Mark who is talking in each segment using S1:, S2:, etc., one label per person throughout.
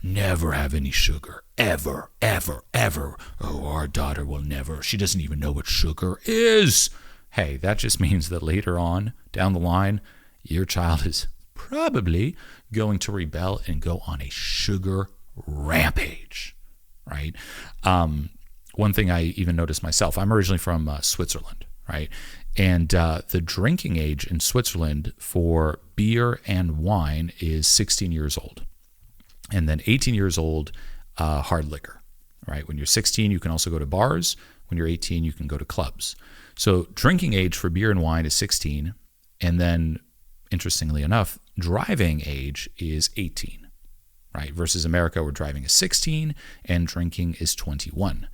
S1: never have any sugar, ever, ever, ever. Oh, our daughter will never. She doesn't even know what sugar is. Hey, that just means that later on, down the line, your child is probably going to rebel and go on a sugar rampage, right? One thing I even noticed myself, I'm originally from Switzerland, right? And the drinking age in Switzerland for beer and wine is 16 years old. And then 18 years old, hard liquor, right? When you're 16, you can also go to bars. When you're 18, you can go to clubs. So drinking age for beer and wine is 16. And then, interestingly enough, driving age is 18, right? Versus America, where driving is 16 and drinking is 21.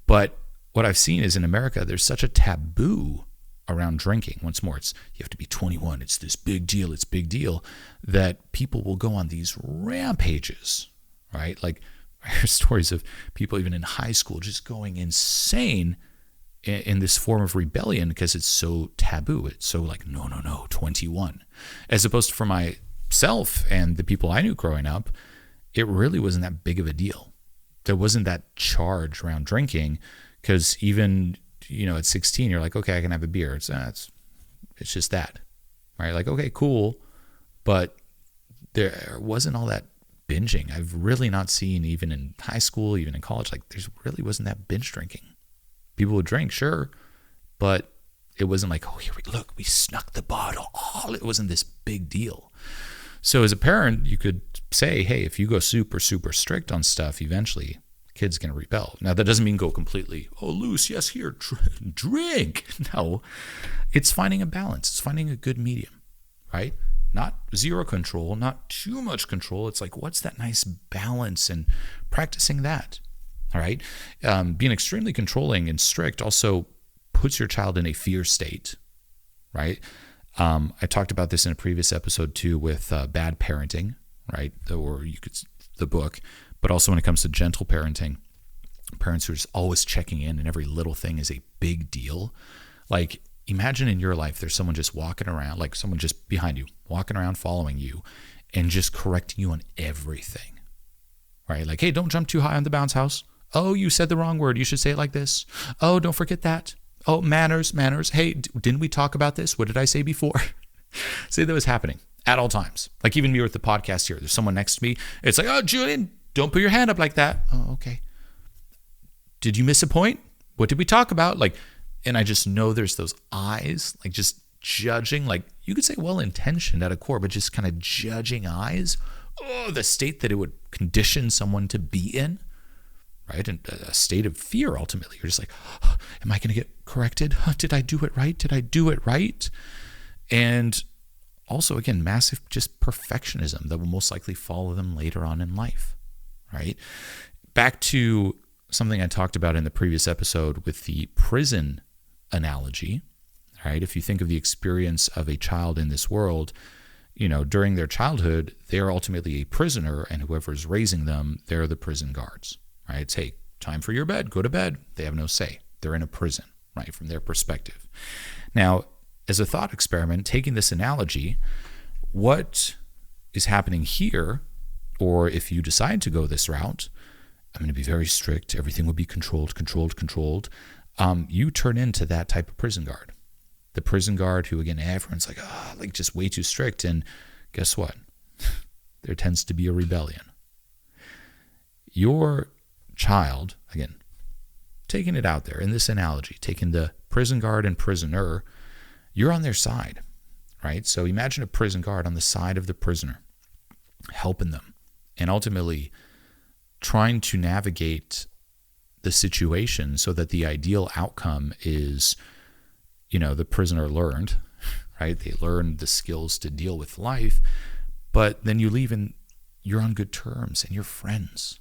S1: But what I've seen is in America, there's such a taboo around drinking. Once more, you have to be 21. It's this big deal. It's big deal that people will go on these rampages, right? Like I hear stories of people even in high school just going insane in this form of rebellion because it's so taboo. It's so like, no, 21. As opposed to for myself and the people I knew growing up, it really wasn't that big of a deal. There wasn't that charge around drinking because even, at 16, you're like, okay, I can have a beer. It's just that, right? Like, okay, cool. But there wasn't all that binging. I've really not seen, even in high school, even in college, like there really wasn't that binge drinking. People would drink, sure, but it wasn't like, oh, we snuck the bottle. Oh, it wasn't this big deal. So as a parent, you could say, hey, if you go super, super strict on stuff, eventually kid's going to rebel. Now, that doesn't mean go completely, oh, loose, yes, here, drink. No, it's finding a balance. It's finding a good medium, right? Not zero control, not too much control. It's like, what's that nice balance, and practicing that, all right? Being extremely controlling and strict also puts your child in a fear state, right? I talked about this in a previous episode too with bad parenting, right? Or you could, the book, but also when it comes to gentle parenting, parents who are just always checking in and every little thing is a big deal. Like imagine in your life, there's someone just walking around, like someone just behind you, walking around, following you and just correcting you on everything, right? Like, hey, don't jump too high on the bounce house. Oh, you said the wrong word. You should say it like this. Oh, don't forget that. Oh, manners. Hey, didn't we talk about this? What did I say before? See, that was happening at all times. Like even me with the podcast here, there's someone next to me. It's like, oh, Julien, don't put your hand up like that. Oh, okay. Did you miss a point? What did we talk about? Like, and I just know there's those eyes, like just judging, like you could say well-intentioned at a core, but just kind of judging eyes. Oh, the state that it would condition someone to be in. Right? And a state of fear, ultimately. You're just like, oh, am I going to get corrected? Did I do it right? Did I do it right? And also, again, massive just perfectionism that will most likely follow them later on in life, right? Back to something I talked about in the previous episode with the prison analogy, right? If you think of the experience of a child in this world, during their childhood, they are ultimately a prisoner, and whoever is raising them, they're the prison guards. Right? It's, hey, time for your bed, go to bed. They have no say. They're in a prison, right? From their perspective. Now, as a thought experiment, taking this analogy, what is happening here, or if you decide to go this route, I'm going to be very strict. Everything will be controlled. You turn into that type of prison guard. The prison guard who, again, everyone's like, just way too strict. And guess what? There tends to be a rebellion. Your child, again, taking it out there in this analogy, taking the prison guard and prisoner, you're on their side, right? So imagine a prison guard on the side of the prisoner, helping them, and ultimately trying to navigate the situation so that the ideal outcome is, the prisoner learned, right? They learned the skills to deal with life, but then you leave and you're on good terms and you're friends.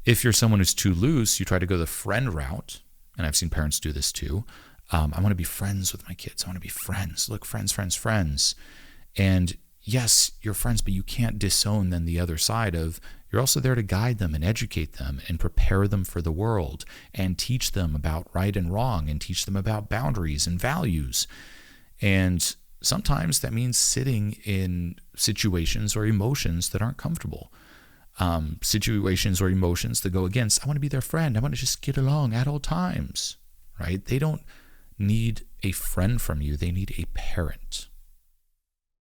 S1: If you're someone who's too loose, you try to go the friend route, and I've seen parents do this too. I want to be friends with my kids. I want to be friends. Look, friends. And yes, you're friends, but you can't disown then the other side of, you're also there to guide them and educate them and prepare them for the world and teach them about right and wrong and teach them about boundaries and values. And sometimes that means sitting in situations or emotions that aren't comfortable. situations or emotions that go against. I want to be their friend. I want to just get along at all times, right? They don't need a friend from you. They need a parent.